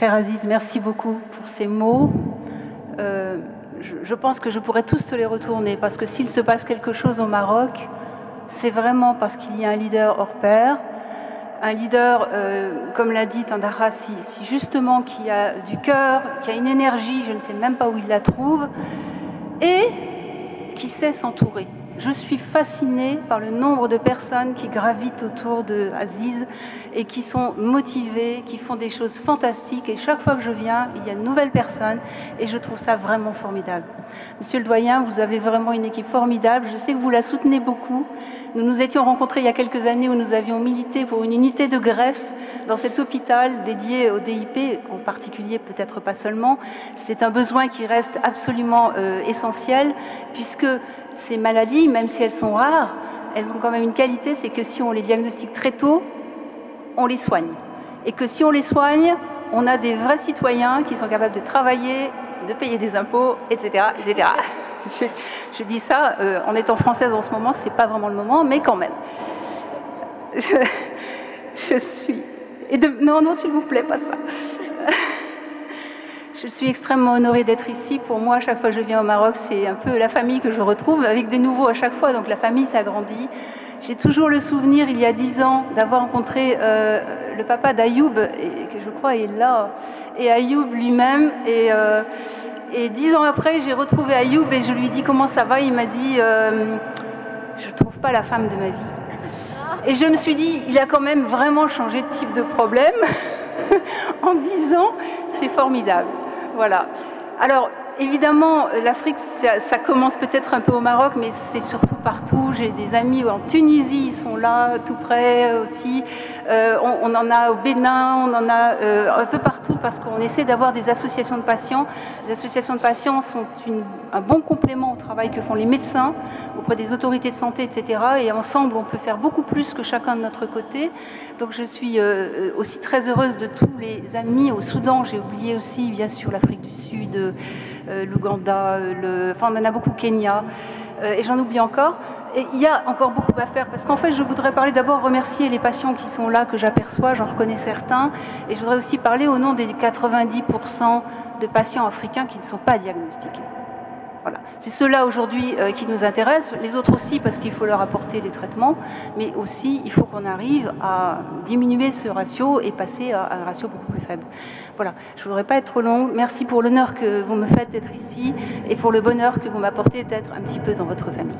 Cher Aziz, merci beaucoup pour ces mots. Je pense que je pourrais tous te les retourner, parce que s'il se passe quelque chose au Maroc, c'est vraiment parce qu'il y a un leader hors pair, un leader, comme l'a dit Tandara, si justement qui a du cœur, qui a une énergie, je ne sais même pas où il la trouve, et qui sait s'entourer. Je suis fascinée par le nombre de personnes qui gravitent autour de Aziz et qui sont motivées, qui font des choses fantastiques. Et chaque fois que je viens, il y a de nouvelles personnes et je trouve ça vraiment formidable. Monsieur le doyen, vous avez vraiment une équipe formidable. Je sais que vous la soutenez beaucoup. Nous nous étions rencontrés il y a quelques années où nous avions milité pour une unité de greffe dans cet hôpital dédié au DIP, en particulier, peut-être pas seulement. C'est un besoin qui reste absolument essentiel, puisque ces maladies, même si elles sont rares, elles ont quand même une qualité, c'est que si on les diagnostique très tôt, on les soigne. Et que si on les soigne, on a des vrais citoyens qui sont capables de travailler, de payer des impôts, etc. etc. Je dis ça, en étant française en ce moment, c'est pas vraiment le moment, mais quand même. Je suis... Non, non, s'il vous plaît, pas ça. Je suis extrêmement honorée d'être ici. Pour moi, chaque fois que je viens au Maroc, c'est un peu la famille que je retrouve, avec des nouveaux à chaque fois, donc la famille s'agrandit. J'ai toujours le souvenir, il y a 10 ans, d'avoir rencontré le papa d'Ayoub, que je crois est là, et Ayoub lui-même. Et 10 ans après, j'ai retrouvé Ayoub et je lui dis comment ça va. Il m'a dit je ne trouve pas la femme de ma vie. Et je me suis dit, il a quand même vraiment changé de type de problème. En 10 ans, c'est formidable. Voilà. Alors, évidemment, l'Afrique, ça commence peut-être un peu au Maroc, mais c'est surtout partout. J'ai des amis en Tunisie, ils sont là, tout près aussi. On en a au Bénin, on en a un peu partout, parce qu'on essaie d'avoir des associations de patients. Les associations de patients sont un bon complément au travail que font les médecins auprès des autorités de santé, etc. Et ensemble, on peut faire beaucoup plus que chacun de notre côté. Donc je suis aussi très heureuse de tous les amis au Soudan. J'ai oublié aussi, bien sûr, l'Afrique du Sud, l'Ouganda, enfin on en a beaucoup, Kenya, et j'en oublie encore. Et il y a encore beaucoup à faire, parce qu'en fait, je voudrais parler d'abord, remercier les patients qui sont là, que j'aperçois, j'en reconnais certains, et je voudrais aussi parler au nom des 90% de patients africains qui ne sont pas diagnostiqués. Voilà. C'est ceux-là aujourd'hui qui nous intéressent, les autres aussi parce qu'il faut leur apporter les traitements, mais aussi il faut qu'on arrive à diminuer ce ratio et passer à un ratio beaucoup plus faible. Voilà, je ne voudrais pas être trop longue. Merci pour l'honneur que vous me faites d'être ici et pour le bonheur que vous m'apportez d'être un petit peu dans votre famille.